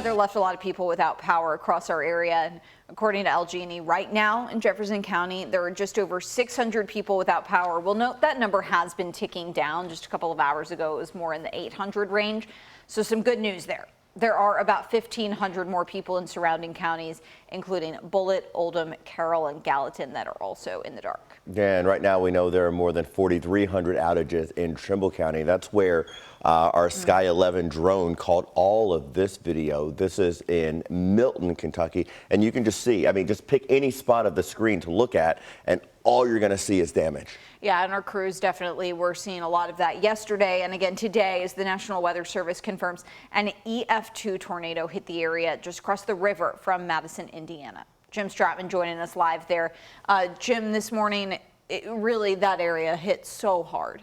There left a lot of people without power across our area. And according to LG&E, right now in Jefferson County, there are just over 600 people without power. We'll note that number has been ticking down. Just a couple of hours ago, it was more in the 800 range. So some good news there. There are about 1,500 more people in surrounding counties, including Bullitt, Oldham, Carroll, and Gallatin, that are also in the dark. And right now we know there are more than 4,300 outages in Trimble County. That's where our WHAS11 drone caught all of this video. This is in Milton, Kentucky. And you can just see, I mean, just pick any spot of the screen to look at, and all you're going to see is damage. Yeah, and our crews definitely were seeing a lot of that yesterday and again today as the National Weather Service confirms an EF2 tornado hit the area just across the river from Madison, Indiana. Jim Stratman joining us live there. Jim, this morning, really that area hit so hard.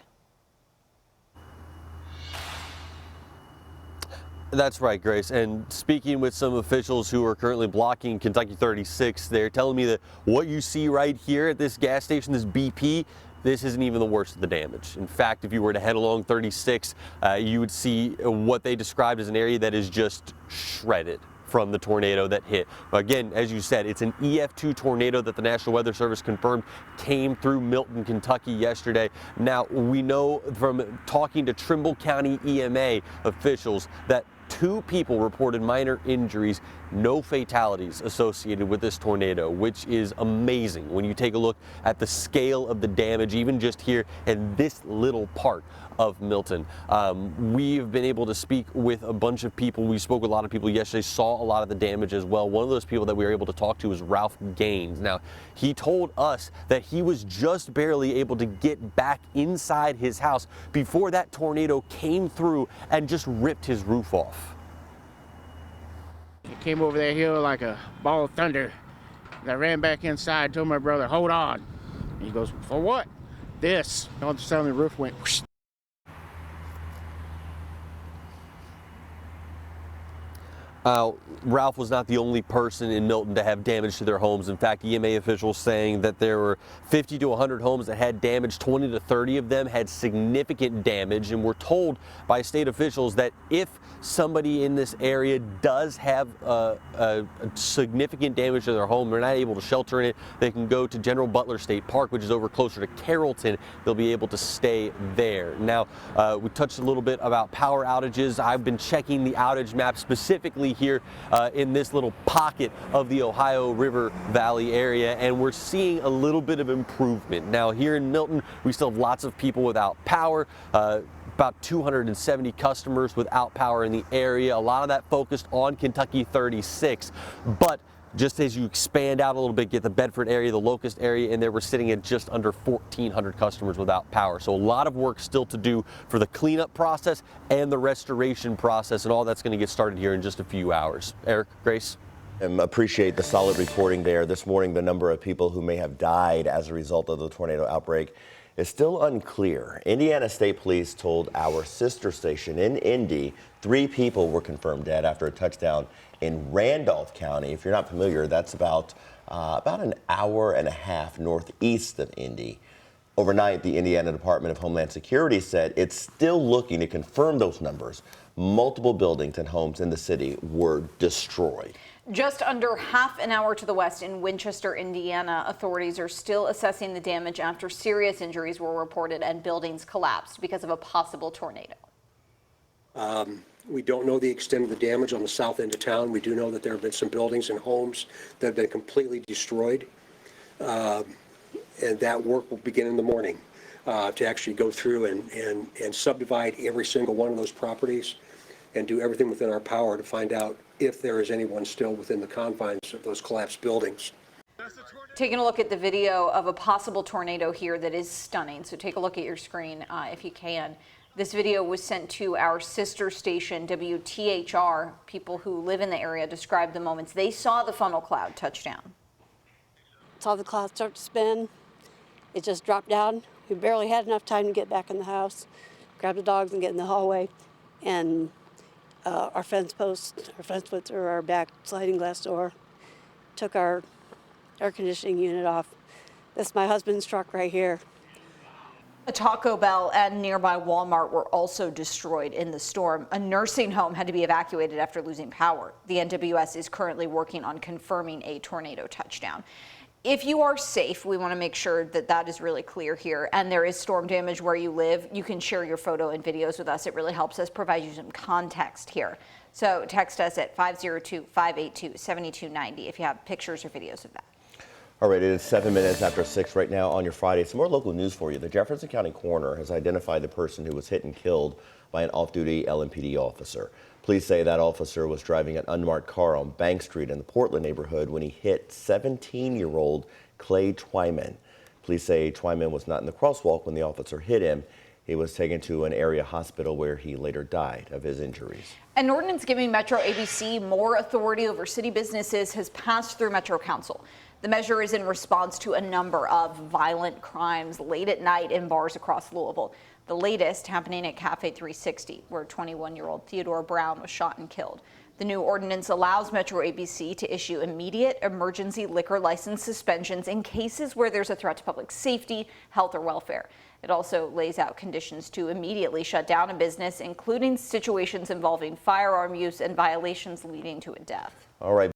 That's right, Grace. And speaking with some officials who are currently blocking Kentucky 36, they're telling me that what you see right here at this gas station, this BP, this isn't even the worst of the damage. In fact, if you were to head along 36, you would see what they described as an area that is just shredded from the tornado that hit. Again, as you said, it's an EF2 tornado that the National Weather Service confirmed came through Milton, Kentucky yesterday. Now, we know from talking to Trimble County EMA officials that 2 people reported minor injuries, no fatalities associated with this tornado, which is amazing when you take a look at the scale of the damage, even just here in this little part of Milton. We've been able to speak with a bunch of people. We spoke with a lot of people yesterday, saw a lot of the damage as well. One of those people that we were able to talk to was Ralph Gaines. Now, he told us that he was just barely able to get back inside his house before that tornado came through and just ripped his roof off. It came over that hill like a ball of thunder. And I ran back inside, told my brother, hold on. And he goes, for what? This. All of a sudden the roof went whoosh. Ralph was not the only person in Milton to have damage to their homes. In fact, EMA officials saying that there were 50 to 100 homes that had damage. 20 to 30 of them had significant damage, and we're told by state officials that if somebody in this area does have a significant damage to their home, they're not able to shelter in it, they can go to General Butler State Park, which is over closer to Carrollton. They'll be able to stay there. Now, we touched a little bit about power outages. I've been checking the outage map specifically here in this little pocket of the Ohio River Valley area, and we're seeing a little bit of improvement. Now, here in Milton, we still have lots of people without power. About 270 customers without power in the area. A lot of that focused on Kentucky 36, but just as you expand out a little bit, get the Bedford area, the Locust area in there, we're sitting at just under 1,400 customers without power. So a lot of work still to do for the cleanup process and the restoration process, and all that's going to get started here in just a few hours. Eric, Grace? Appreciate the solid reporting there. This morning, the number of people who may have died as a result of the tornado outbreak is still unclear. Indiana State Police told our sister station in Indy 3 people were confirmed dead after a touchdown in Randolph County. If you're not familiar, that's about an hour and a half northeast of Indy. Overnight, the Indiana Department of Homeland Security said it's still looking to confirm those numbers. Multiple buildings and homes in the city were destroyed. Just under half an hour to the west in Winchester, Indiana, authorities are still assessing the damage after serious injuries were reported and buildings collapsed because of a possible tornado. We don't know the extent of the damage on the south end of town. We do know that there have been some buildings and homes that have been completely destroyed. And that work will begin in the morning to actually go through and subdivide every single one of those properties and do everything within our power to find out if there is anyone still within the confines of those collapsed buildings. Taking a look at the video of a possible tornado here that is stunning. So take a look at your screen if you can. This video was sent to our sister station, WTHR. People who live in the area described the moments they saw the funnel cloud touch down. Saw the cloud start to spin. It just dropped down. We barely had enough time to get back in the house, grab the dogs and get in the hallway. And our fence post, our fence puts or our back sliding glass door, took our air conditioning unit off. This is my husband's truck right here. A Taco Bell and nearby Walmart were also destroyed in the storm. A nursing home had to be evacuated after losing power. The NWS is currently working on confirming a tornado touchdown. If you are safe, we want to make sure that that is really clear here, and there is storm damage where you live, you can share your photo and videos with us. It really helps us provide you some context here. So text us at 502-582-7290 if you have pictures or videos of that. All right, it is 7 minutes after 6 right now on your Friday. Some more local news for you. The Jefferson County coroner has identified the person who was hit and killed by an off-duty LMPD officer. Police say that officer was driving an unmarked car on Bank Street in the Portland neighborhood when he hit 17-year-old Clay Twyman. Police say Twyman was not in the crosswalk when the officer hit him. He was taken to an area hospital where he later died of his injuries. An ordinance giving Metro ABC more authority over city businesses has passed through Metro Council. The measure is in response to a number of violent crimes late at night in bars across Louisville. The latest happening at Cafe 360, where 21-year-old Theodore Brown was shot and killed. The new ordinance allows Metro ABC to issue immediate emergency liquor license suspensions in cases where there's a threat to public safety, health, or welfare. It also lays out conditions to immediately shut down a business, including situations involving firearm use and violations leading to a death. All right.